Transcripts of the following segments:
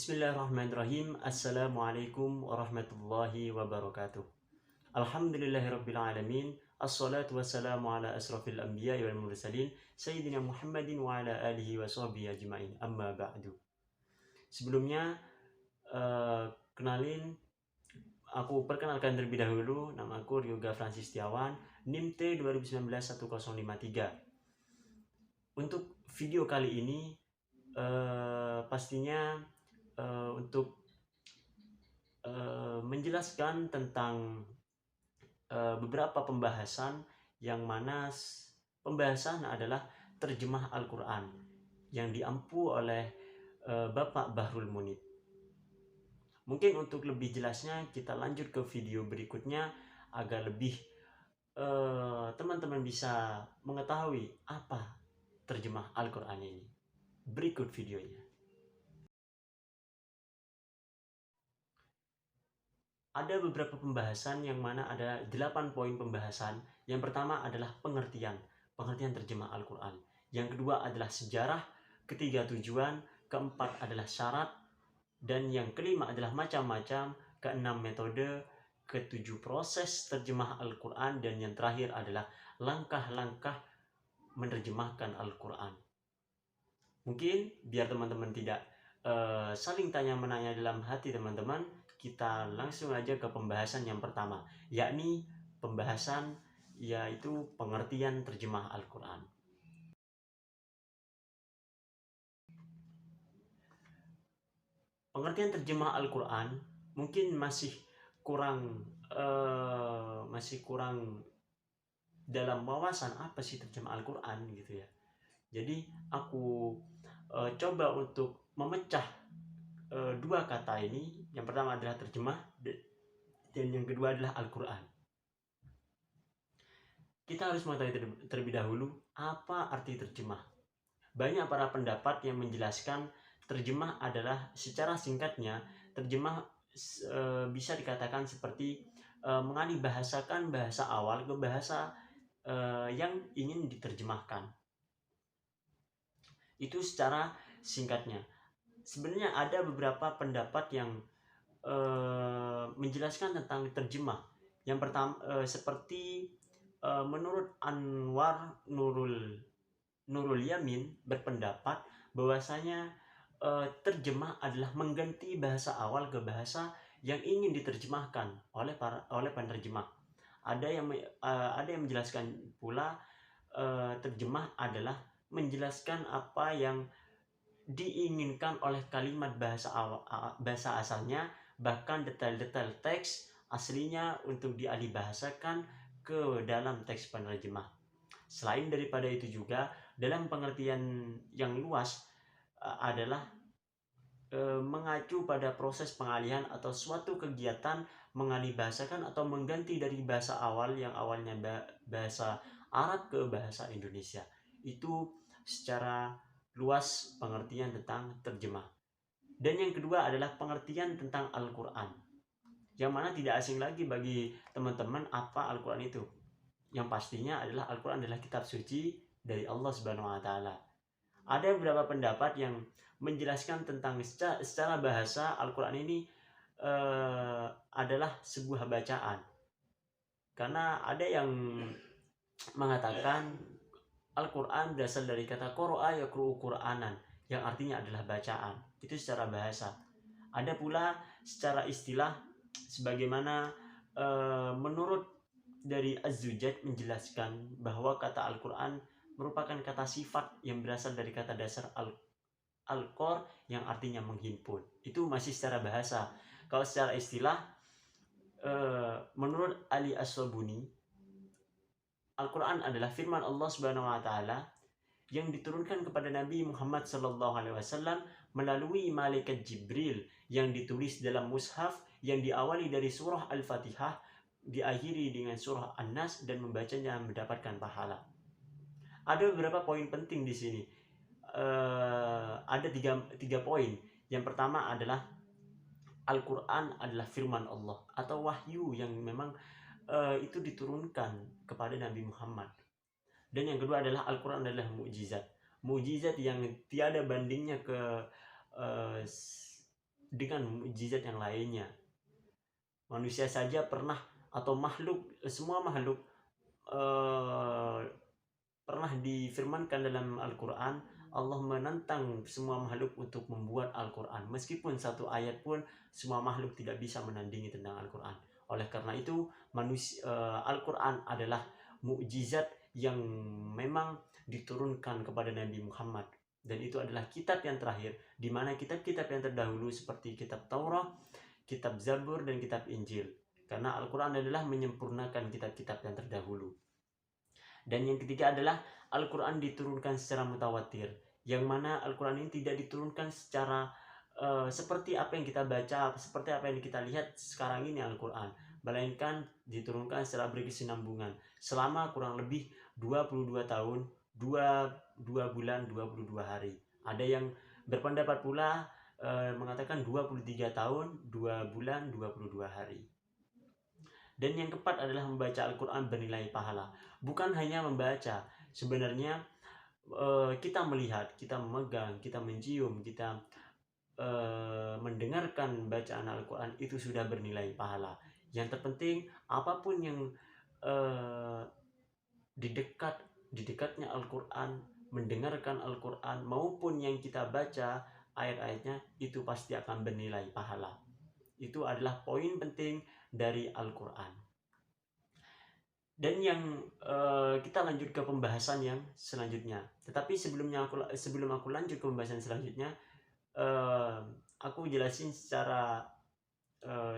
Bismillahirrahmanirrahim. Assalamualaikum warahmatullahi wabarakatuh. Alhamdulillahirrabbilalamin. Assalatu wassalamu ala asrafil anbiya wal mursalin Sayyidina Muhammadin wa ala alihi wa sahbihi ajma'in. Amma ba'du. Sebelumnya, aku perkenalkan terlebih dahulu. Nama aku Ryoga Francis Setiawan, NIM T 2019-1053. Untuk video kali ini, pastinya untuk menjelaskan tentang beberapa pembahasan yang mana pembahasan adalah terjemah Al-Quran yang diampu oleh Bapak Bahrul Munib. Mungkin untuk lebih jelasnya kita lanjut ke video berikutnya agar lebih teman-teman bisa mengetahui apa terjemah Al-Quran ini. Berikut videonya. Ada beberapa pembahasan yang mana ada 8 poin pembahasan. Yang pertama adalah pengertian terjemah Al-Quran. Yang kedua adalah sejarah, ketiga tujuan, keempat adalah syarat, dan yang kelima adalah macam-macam, keenam metode, ketujuh proses terjemah Al-Quran, dan yang terakhir adalah langkah-langkah menerjemahkan Al-Quran. Mungkin biar teman-teman tidak saling tanya-menanya dalam hati teman-teman, kita langsung aja ke pembahasan yang pertama, yakni pembahasan yaitu pengertian terjemah Al-Quran. Pengertian terjemah Al-Quran mungkin masih kurang dalam wawasan apa sih terjemah Al-Quran gitu ya. Jadi aku coba untuk memecah dua kata ini. Yang pertama adalah terjemah dan yang kedua adalah Al-Quran. Kita harus mengetahui terlebih dahulu apa arti terjemah. Banyak para pendapat yang menjelaskan terjemah adalah, secara singkatnya, terjemah bisa dikatakan seperti mengalih bahasakan bahasa awal ke bahasa yang ingin diterjemahkan. Itu secara singkatnya. Sebenarnya ada beberapa pendapat yang menjelaskan tentang terjemah. Yang pertama seperti menurut Anwar Nurul Yamin berpendapat bahwasanya terjemah adalah mengganti bahasa awal ke bahasa yang ingin diterjemahkan oleh penerjemah. Ada yang menjelaskan pula terjemah adalah menjelaskan apa yang diinginkan oleh kalimat bahasa asalnya, bahkan detail-detail teks aslinya untuk dialih bahasakan ke dalam teks penerjemah. Selain daripada itu juga, dalam pengertian yang luas adalah mengacu pada proses pengalihan atau suatu kegiatan mengalih bahasakan atau mengganti dari bahasa awal yang awalnya bahasa Arab ke bahasa Indonesia. Itu secara luas pengertian tentang terjemah. Dan yang kedua adalah pengertian tentang Al-Quran, yang mana tidak asing lagi bagi teman-teman apa Al-Quran itu. Yang pastinya adalah Al-Quran adalah kitab suci dari Allah Subhanahu wa Ta'ala. Ada beberapa pendapat yang menjelaskan tentang secara bahasa Al-Quran ini adalah sebuah bacaan, karena ada yang mengatakan Al-Quran berasal dari kata qara'a yaqra'u Qur'anan, yang artinya adalah bacaan. Itu secara bahasa. Ada pula secara istilah, sebagaimana menurut dari Az-Zujaj menjelaskan bahwa kata Al-Quran merupakan kata sifat yang berasal dari kata dasar al-qor yang artinya menghimpun. Itu masih secara bahasa. Kalau secara istilah, menurut Ali As-Sabuni, Al-Quran adalah firman Allah Subhanahu wa Ta'ala yang diturunkan kepada Nabi Muhammad SAW melalui malaikat Jibril, yang ditulis dalam mushaf yang diawali dari surah Al-Fatihah, diakhiri dengan surah An-Nas, dan membacanya mendapatkan pahala. Ada beberapa poin penting di sini. Ada tiga poin. Yang pertama adalah Al-Quran adalah firman Allah atau wahyu yang memang itu diturunkan kepada Nabi Muhammad. Dan yang kedua adalah Al-Quran adalah mukjizat yang tiada bandingnya dengan mukjizat yang lainnya. Manusia saja pernah, atau semua makhluk pernah difirmankan dalam Al-Quran, Allah menantang semua makhluk untuk membuat Al-Quran. Meskipun satu ayat pun semua makhluk tidak bisa menandingi tentang Al-Quran. Oleh karena itu, Al-Quran adalah mukjizat yang memang diturunkan kepada Nabi Muhammad. Dan itu adalah kitab yang terakhir, di mana kitab-kitab yang terdahulu seperti kitab Taurat, kitab Zabur, dan kitab Injil. Karena Al-Quran adalah menyempurnakan kitab-kitab yang terdahulu. Dan yang ketiga adalah Al-Quran diturunkan secara mutawatir, yang mana Al-Quran ini tidak diturunkan secara seperti apa yang kita baca, seperti apa yang kita lihat sekarang ini Al-Quran, melainkan diturunkan secara berkesinambungan selama kurang lebih 22 tahun, 2 bulan, 22 hari. Ada yang berpendapat pula mengatakan 23 tahun, 2 bulan, 22 hari. Dan yang keempat adalah membaca Al-Quran bernilai pahala. Bukan hanya membaca, sebenarnya kita melihat, kita memegang, kita mencium, kita mendengarkan bacaan Al-Quran itu sudah bernilai pahala. Yang terpenting, apapun yang di dekatnya Al-Quran, mendengarkan Al-Quran, maupun yang kita baca ayat-ayatnya, itu pasti akan bernilai pahala. Itu adalah poin penting dari Al-Quran. Dan yang kita lanjut ke pembahasan yang selanjutnya. Tetapi sebelum aku lanjut ke pembahasan selanjutnya, aku jelasin secara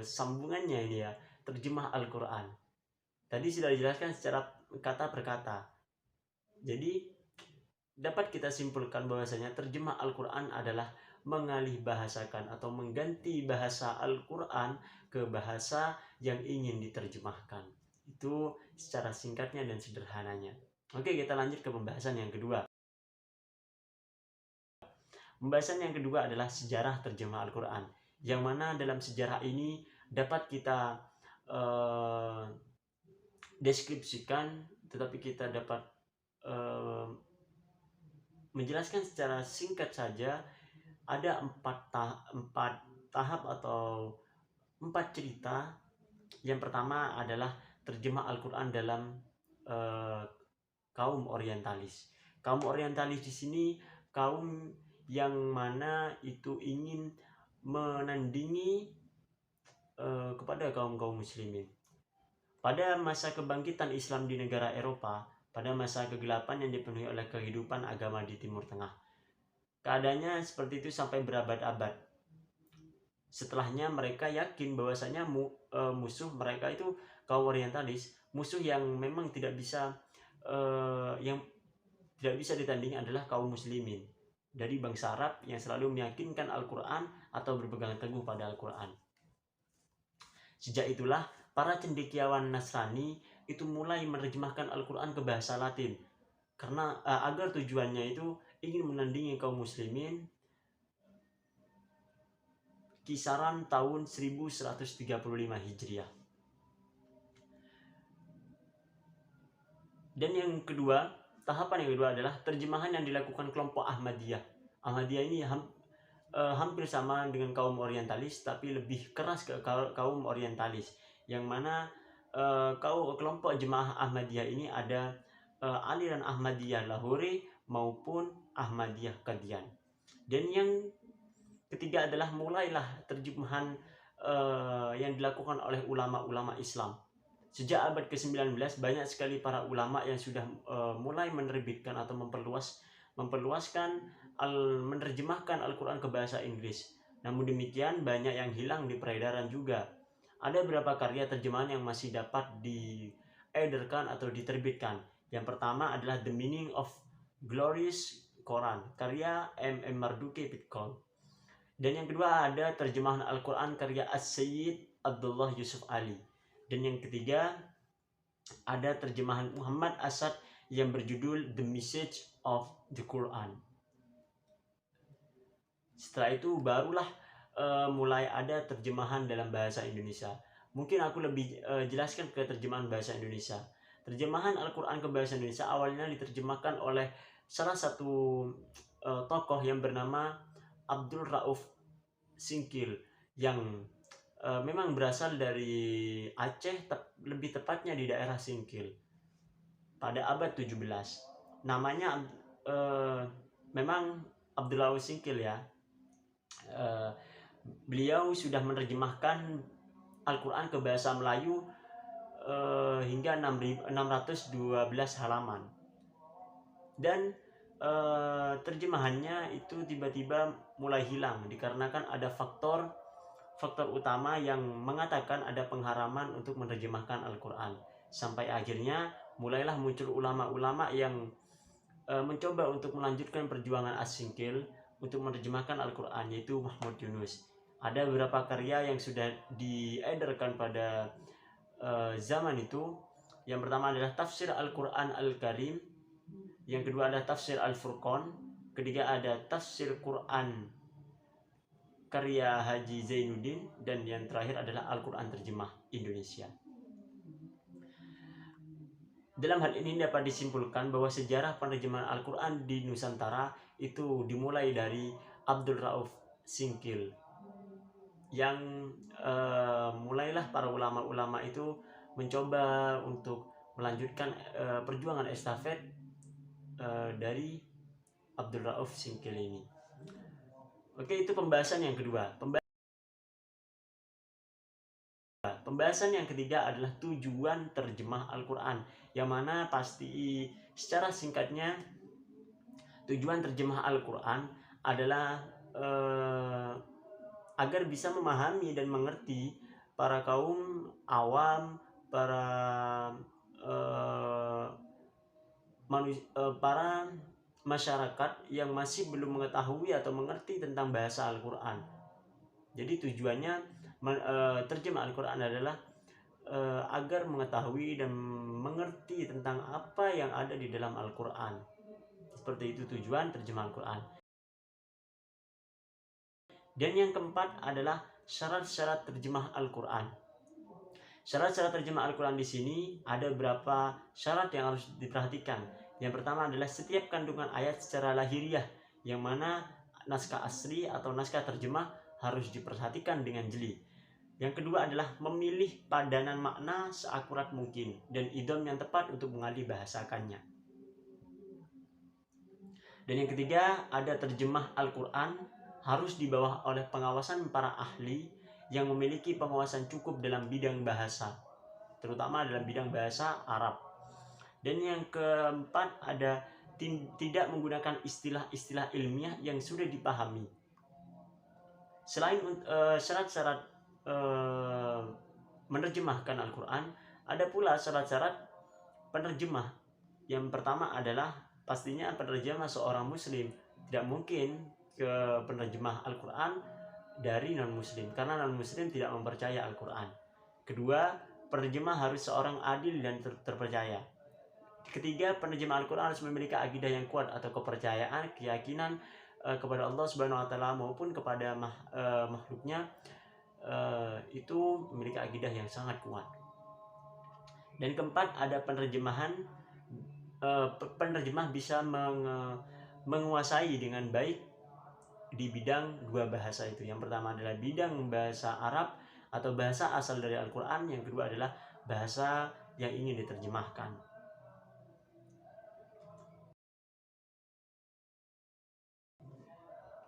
sambungannya ini ya, terjemah Al-Quran. Tadi sudah dijelaskan secara kata per kata. Jadi dapat kita simpulkan bahwasanya terjemah Al-Quran adalah mengalih bahasakan atau mengganti bahasa Al-Quran ke bahasa yang ingin diterjemahkan. Itu secara singkatnya dan sederhananya. Oke, kita lanjut ke pembahasan yang kedua. Pembahasan yang kedua adalah sejarah terjemah Al-Quran, yang mana dalam sejarah ini dapat kita deskripsikan, tetapi kita dapat menjelaskan secara singkat saja. Ada 4 tahap atau 4 cerita. Yang pertama adalah terjemah Al-Quran dalam kaum orientalis. Kaum orientalis di sini kaum yang mana itu ingin menandingi kepada kaum muslimin. Pada masa kebangkitan Islam di negara Eropa, pada masa kegelapan yang dipenuhi oleh kehidupan agama di Timur Tengah, keadaannya seperti itu sampai berabad-abad. Setelahnya mereka yakin bahwasanya musuh mereka itu kaum orientalis, musuh yang memang tidak bisa ditandingi adalah kaum muslimin dari bangsa Arab yang selalu meyakinkan Al-Quran atau berpegang teguh pada Al-Quran. Sejak itulah para cendekiawan Nasrani itu mulai menerjemahkan Al-Quran ke bahasa Latin, karena agar tujuannya itu ingin menandingi kaum muslimin kisaran tahun 1135 Hijriah. Dan yang kedua, tahapan yang kedua adalah terjemahan yang dilakukan kelompok Ahmadiyah. Ahmadiyah ini hampir sama dengan kaum orientalis, tapi lebih keras ke kaum orientalis, yang mana kelompok jemaah Ahmadiyah ini ada aliran Ahmadiyah Lahore maupun Ahmadiyah Qadian. Dan yang ketiga adalah mulailah terjemahan yang dilakukan oleh ulama-ulama Islam. Sejak abad ke-19 banyak sekali para ulama yang sudah mulai menerbitkan atau memperluaskan menerjemahkan Al-Quran ke bahasa Inggris. Namun demikian banyak yang hilang di peredaran juga. Ada beberapa karya terjemahan yang masih dapat diedarkan atau diterbitkan. Yang pertama adalah The Meaning of Glorious Quran, karya M.M. Marduke Pitcall. Dan yang kedua ada terjemahan Al-Quran karya As-Sayyid Abdullah Yusuf Ali. Dan yang ketiga ada terjemahan Muhammad Asad yang berjudul The Message of the Quran. Setelah itu barulah mulai ada terjemahan dalam bahasa Indonesia. Mungkin aku lebih jelaskan ke terjemahan bahasa Indonesia. Terjemahan Al-Quran ke bahasa Indonesia awalnya diterjemahkan oleh salah satu tokoh yang bernama Abdul Rauf Singkil yang memang berasal dari Aceh, lebih tepatnya di daerah Singkil pada abad 17. Namanya memang Abdullah Singkil ya. Beliau sudah menerjemahkan Al-Quran ke bahasa Melayu hingga 612 halaman. Dan terjemahannya itu tiba-tiba mulai hilang dikarenakan ada faktor utama yang mengatakan ada pengharaman untuk menerjemahkan Al-Quran. Sampai akhirnya mulailah muncul ulama-ulama yang mencoba untuk melanjutkan perjuangan As-Singkil untuk menerjemahkan Al-Quran, yaitu Mahmud Yunus. Ada beberapa karya yang sudah diedarkan pada zaman itu. Yang pertama adalah Tafsir Al-Quran Al-Karim, yang kedua ada Tafsir Al-Furqan, ketiga ada Tafsir Quran karya Haji Zainuddin, dan yang terakhir adalah Al-Quran Terjemah Indonesia. Dalam hal ini dapat disimpulkan bahwa sejarah penerjemahan Al-Quran di Nusantara itu dimulai dari Abdul Rauf Singkil, yang mulailah para ulama-ulama itu mencoba untuk melanjutkan perjuangan estafet dari Abdul Rauf Singkil ini. Oke, itu pembahasan yang kedua. Pembahasan yang ketiga adalah tujuan terjemah Al-Quran, yang mana pasti secara singkatnya tujuan terjemah Al-Quran adalah agar bisa memahami dan mengerti para kaum awam, para masyarakat yang masih belum mengetahui atau mengerti tentang bahasa Al-Quran. Jadi tujuannya terjemah Al-Quran adalah agar mengetahui dan mengerti tentang apa yang ada di dalam Al-Quran. Seperti itu tujuan terjemah Al-Quran. Dan yang keempat adalah syarat-syarat terjemah Al-Quran. Syarat-syarat terjemah Al-Quran di sini ada beberapa syarat yang harus diperhatikan. Yang pertama adalah setiap kandungan ayat secara lahiriah, yang mana naskah asli atau naskah terjemah harus diperhatikan dengan jeli. Yang kedua adalah memilih padanan makna seakurat mungkin dan idham yang tepat untuk mengalih bahasakannya. Dan yang ketiga, ada terjemah Al-Quran harus dibawa oleh pengawasan para ahli yang memiliki pengawasan cukup dalam bidang bahasa, terutama dalam bidang bahasa Arab. Dan yang keempat, ada tidak menggunakan istilah-istilah ilmiah yang sudah dipahami. Selain syarat-syarat menerjemahkan Al-Quran, ada pula syarat-syarat penerjemah. Yang pertama adalah pastinya penerjemah seorang muslim. Tidak mungkin ke penerjemah Al-Quran dari non-muslim, karena non-muslim tidak mempercaya Al-Quran. Kedua, penerjemah harus seorang adil dan terpercaya. Ketiga, penerjemah Al-Quran harus memiliki akidah yang kuat atau kepercayaan, keyakinan kepada Allah Subhanahu wa Ta'ala maupun kepada makhluknya, itu memiliki akidah yang sangat kuat. Dan keempat, ada penerjemah bisa menguasai dengan baik di bidang dua bahasa itu. Yang pertama adalah bidang bahasa Arab atau bahasa asal dari Al-Quran. Yang kedua adalah bahasa yang ingin diterjemahkan.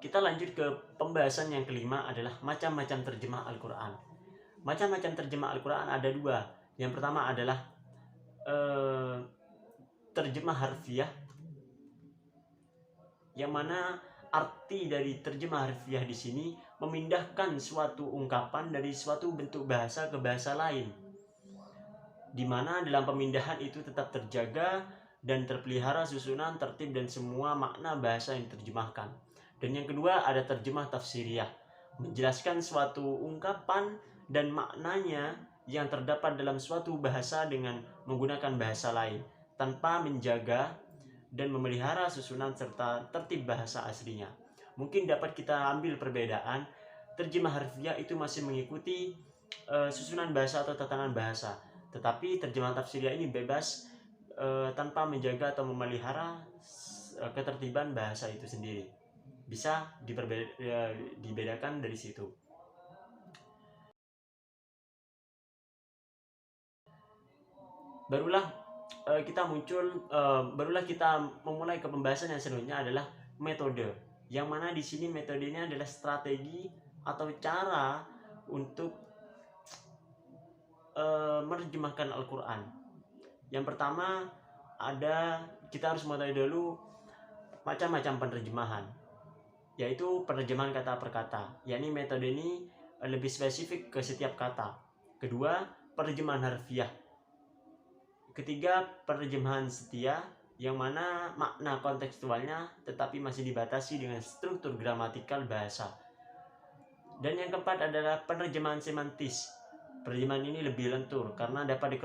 Kita lanjut ke pembahasan yang kelima, adalah macam-macam terjemah Al-Quran. Macam-macam terjemah Al-Quran ada dua. Yang pertama adalah terjemah harfiah, yang mana arti dari terjemah harfiah di sini memindahkan suatu ungkapan dari suatu bentuk bahasa ke bahasa lain, di mana dalam pemindahan itu tetap terjaga dan terpelihara susunan, tertib, dan semua makna bahasa yang diterjemahkan. Dan yang kedua ada terjemah tafsiriyah, menjelaskan suatu ungkapan dan maknanya yang terdapat dalam suatu bahasa dengan menggunakan bahasa lain, tanpa menjaga dan memelihara susunan serta tertib bahasa aslinya. Mungkin dapat kita ambil perbedaan, terjemah harfiah itu masih mengikuti susunan bahasa atau tatanan bahasa, tetapi terjemah tafsiriyah ini bebas tanpa menjaga atau memelihara ketertiban bahasa itu sendiri. bisa dibedakan dari situ. Barulah kita memulai ke pembahasan yang selanjutnya adalah metode. Yang mana di sini metodenya adalah strategi atau cara untuk menerjemahkan Al-Quran. Yang pertama kita harus mengetahui dulu macam-macam penerjemahan, yaitu penerjemahan kata per kata, yakni metode ini lebih spesifik ke setiap kata. Kedua, penerjemahan harfiah. Ketiga, penerjemahan setia, yang mana makna kontekstualnya tetapi masih dibatasi dengan struktur gramatikal bahasa. Dan yang keempat adalah penerjemahan semantis. Penerjemahan ini lebih lentur karena dapat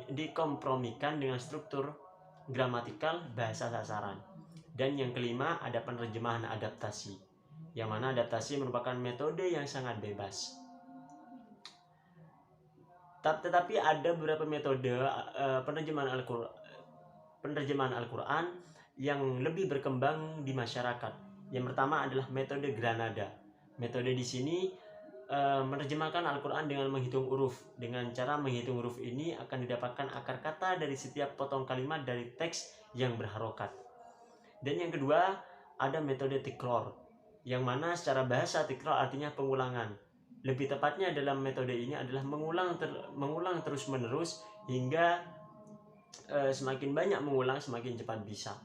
dikompromikan dengan struktur gramatikal bahasa sasaran. Dan yang kelima ada penerjemahan adaptasi, yang mana adaptasi merupakan metode yang sangat bebas. Tetapi ada beberapa metode penerjemahan Al-Quran yang lebih berkembang di masyarakat. Yang pertama adalah metode Granada. Metode di sini menerjemahkan Al-Quran dengan menghitung huruf. Dengan cara menghitung huruf ini akan didapatkan akar kata dari setiap potong kalimat dari teks yang berharokat. Dan yang kedua ada metode tikror, yang mana secara bahasa tikror artinya pengulangan. Lebih tepatnya dalam metode ini adalah mengulang terus menerus hingga semakin banyak mengulang semakin cepat bisa.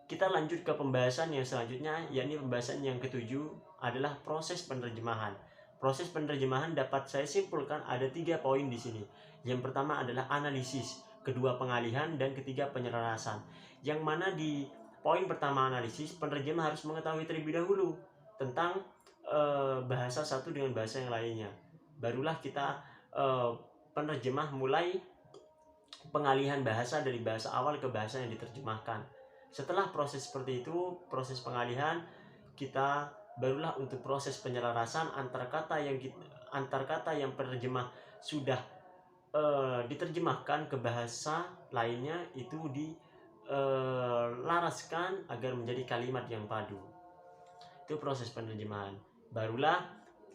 Kita lanjut ke pembahasan yang selanjutnya, yakni pembahasan yang ketujuh adalah proses penerjemahan. Proses penerjemahan dapat saya simpulkan ada 3 poin di sini. Yang pertama adalah analisis, kedua pengalihan, dan ketiga penyelarasan. Yang mana di poin pertama analisis, penerjemah harus mengetahui terlebih dahulu tentang bahasa satu dengan bahasa yang lainnya. Barulah kita penerjemah mulai pengalihan bahasa dari bahasa awal ke bahasa yang diterjemahkan. Setelah proses seperti itu, proses pengalihan, kita barulah untuk proses penyelarasan antar kata yang penerjemah sudah diterjemahkan ke bahasa lainnya, itu dilaraskan agar menjadi kalimat yang padu. Itu proses penerjemahan. Barulah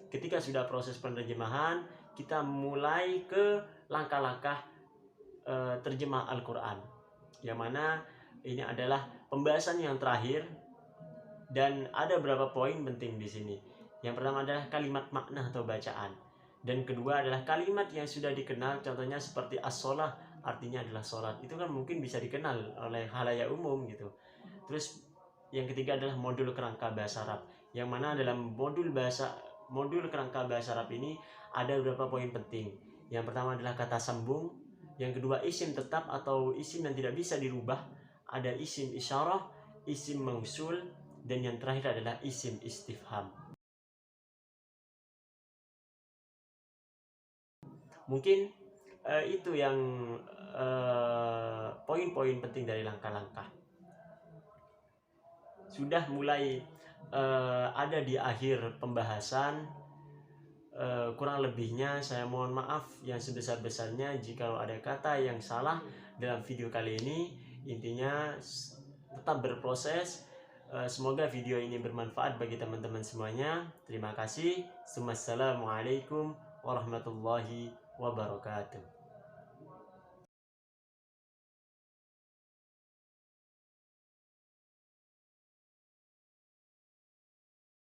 ketika sudah proses penerjemahan, kita mulai ke langkah-langkah terjemah Al-Quran, yang mana ini adalah pembahasan yang terakhir dan ada beberapa poin penting di sini. Yang pertama adalah kalimat makna atau bacaan, dan kedua adalah kalimat yang sudah dikenal, contohnya seperti as-sholah, artinya adalah sholat. Itu kan mungkin bisa dikenal oleh khalayak umum gitu. Terus yang ketiga adalah modul kerangka bahasa Arab, yang mana dalam modul kerangka bahasa Arab ini ada beberapa poin penting. Yang pertama adalah kata sambung, yang kedua isim tetap atau isim yang tidak bisa dirubah, ada isim isyarah, isim mausul, dan yang terakhir adalah isim istifham. Mungkin itu yang poin-poin penting dari langkah-langkah. Sudah mulai ada di akhir pembahasan. Kurang lebihnya saya mohon maaf yang sebesar-besarnya jika ada kata yang salah dalam video kali ini. Intinya tetap berproses. Semoga video ini bermanfaat bagi teman-teman semuanya. Terima kasih. Wassalamualaikum warahmatullahi wabarakatuh.